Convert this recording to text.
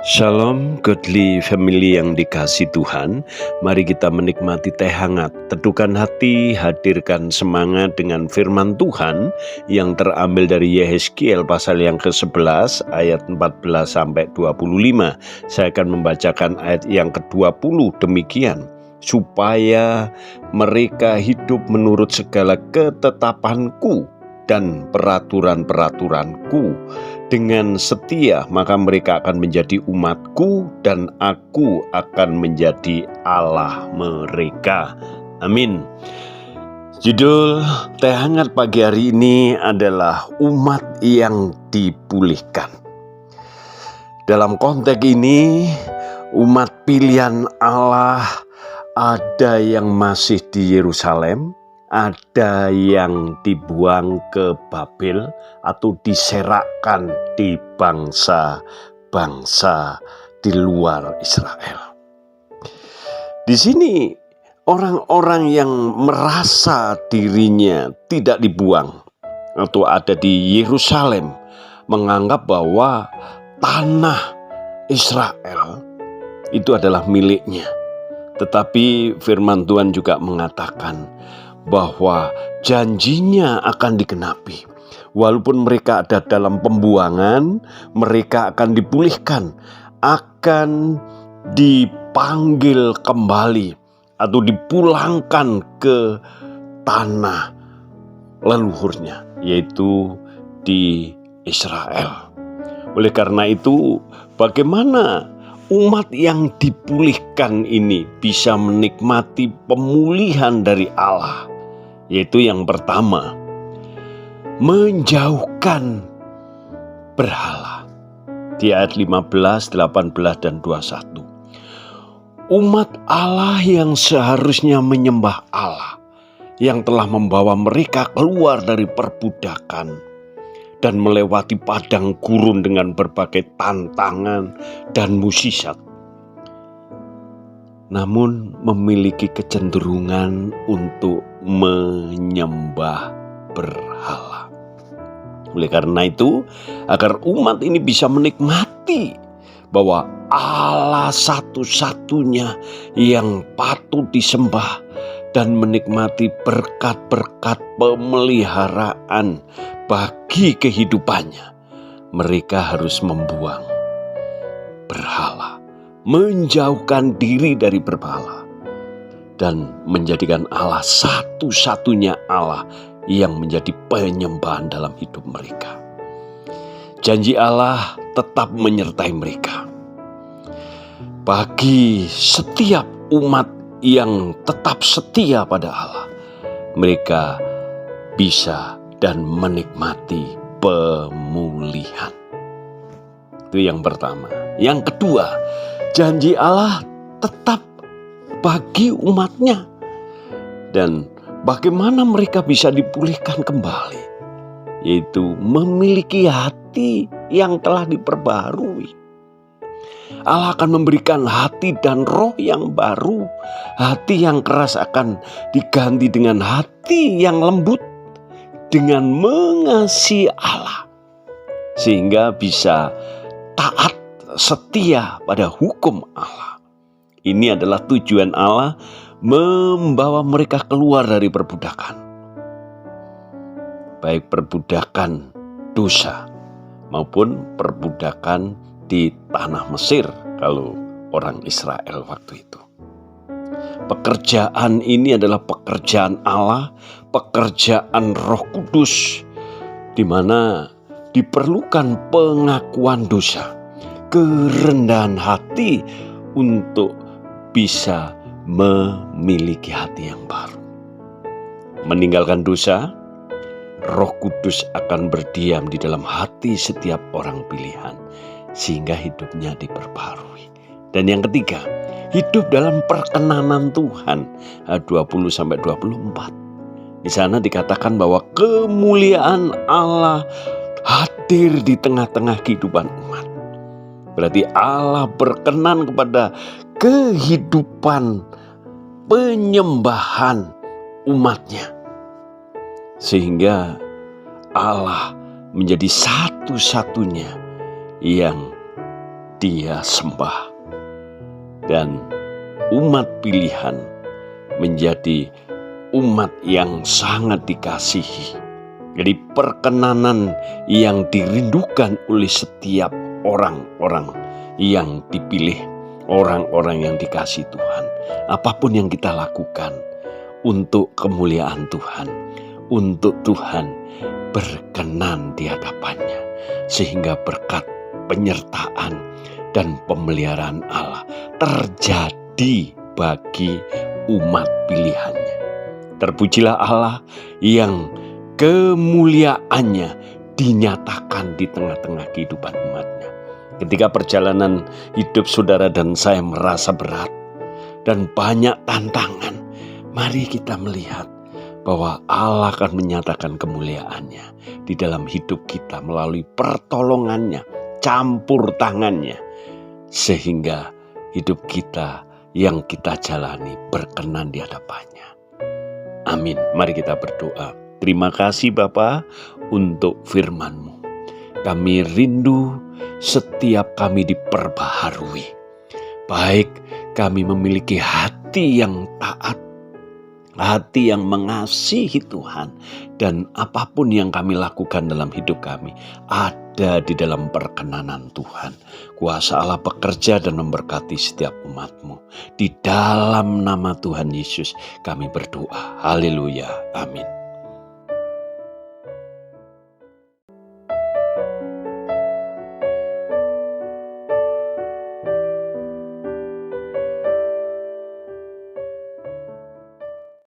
Shalom, godly family yang dikasihi Tuhan. Mari kita menikmati teh hangat, teduhkan hati, hadirkan semangat dengan firman Tuhan yang terambil dari Yehezkiel pasal yang ke-11 ayat 14-25. Saya akan membacakan ayat yang ke-20 demikian. Supaya mereka hidup menurut segala ketetapanku dan peraturan-peraturanku dengan setia, maka mereka akan menjadi umatku dan aku akan menjadi Allah mereka. Amin. Judul teh hangat pagi hari ini adalah umat yang dipulihkan. Dalam konteks ini, umat pilihan Allah ada yang masih di Yerusalem, ada yang dibuang ke Babel atau diserakkan di bangsa-bangsa di luar Israel. Di sini orang-orang yang merasa dirinya tidak dibuang atau ada di Yerusalem menganggap bahwa tanah Israel itu adalah miliknya. Tetapi firman Tuhan juga mengatakan bahwa janjinya akan digenapi. Walaupun mereka ada dalam pembuangan, mereka akan dipulihkan, akan dipanggil kembali atau dipulangkan ke tanah leluhurnya, yaitu di Israel. Oleh karena itu, bagaimana umat yang dipulihkan ini bisa menikmati pemulihan dari Allah? Yaitu yang pertama, menjauhkan berhala. Di ayat 15, 18, dan 21. Umat Allah yang seharusnya menyembah Allah, yang telah membawa mereka keluar dari perbudakan dan melewati padang gurun dengan berbagai tantangan dan mukjizat, namun memiliki kecenderungan untuk menyembah berhala. Oleh karena itu, agar umat ini bisa menikmati bahwa Allah satu-satunya yang patut disembah dan menikmati berkat-berkat pemeliharaan bagi kehidupannya, mereka harus membuang berhala, menjauhkan diri dari berhala, dan menjadikan Allah satu-satunya Allah yang menjadi penyembahan dalam hidup mereka. Janji Allah tetap menyertai mereka. Bagi setiap umat yang tetap setia pada Allah, mereka bisa dan menikmati pemulihan. Itu yang pertama. Yang kedua, janji Allah tetap bagi umatnya. Dan bagaimana mereka bisa dipulihkan kembali? Yaitu memiliki hati yang telah diperbarui. Allah akan memberikan hati dan roh yang baru. Hati yang keras akan diganti dengan hati yang lembut, dengan mengasihi Allah, sehingga bisa taat setia pada hukum Allah. Ini adalah tujuan Allah membawa mereka keluar dari perbudakan, baik perbudakan dosa maupun perbudakan di tanah Mesir kalau orang Israel waktu itu. Pekerjaan ini adalah pekerjaan Allah, pekerjaan Roh Kudus, di mana diperlukan pengakuan dosa, kerendahan hati untuk bisa memiliki hati yang baru. Meninggalkan dosa, Roh Kudus akan berdiam di dalam hati setiap orang pilihan, sehingga hidupnya diperbarui. Dan yang ketiga, hidup dalam perkenanan Tuhan. 20-24. Di sana dikatakan bahwa kemuliaan Allah hadir di tengah-tengah kehidupan umat. Berarti Allah berkenan kepada kehidupan penyembahan umatnya, sehingga Allah menjadi satu-satunya yang Dia sembah. Dan umat pilihan menjadi umat yang sangat dikasihi. Jadi perkenanan yang dirindukan oleh setiap orang-orang yang dipilih, orang-orang yang dikasih Tuhan. Apapun yang kita lakukan untuk kemuliaan Tuhan, untuk Tuhan berkenan di hadapannya, sehingga berkat penyertaan dan pemeliharaan Allah terjadi bagi umat pilihannya. Terpujilah Allah yang kemuliaannya dinyatakan di tengah-tengah kehidupan umatnya. Ketika perjalanan hidup saudara dan saya merasa berat dan banyak tantangan, mari kita melihat bahwa Allah akan menyatakan kemuliaannya di dalam hidup kita melalui pertolongannya, campur tangannya, sehingga hidup kita yang kita jalani berkenan di hadapannya. Amin. Mari kita berdoa. Terima kasih Bapa untuk firman-Mu. Kami rindu setiap kami diperbaharui. Baik kami memiliki hati yang taat, hati yang mengasihi Tuhan, dan apapun yang kami lakukan dalam hidup kami ada di dalam perkenanan Tuhan. Kuasa Allah bekerja dan memberkati setiap umat-Mu. Di dalam nama Tuhan Yesus kami berdoa. Haleluya. Amin.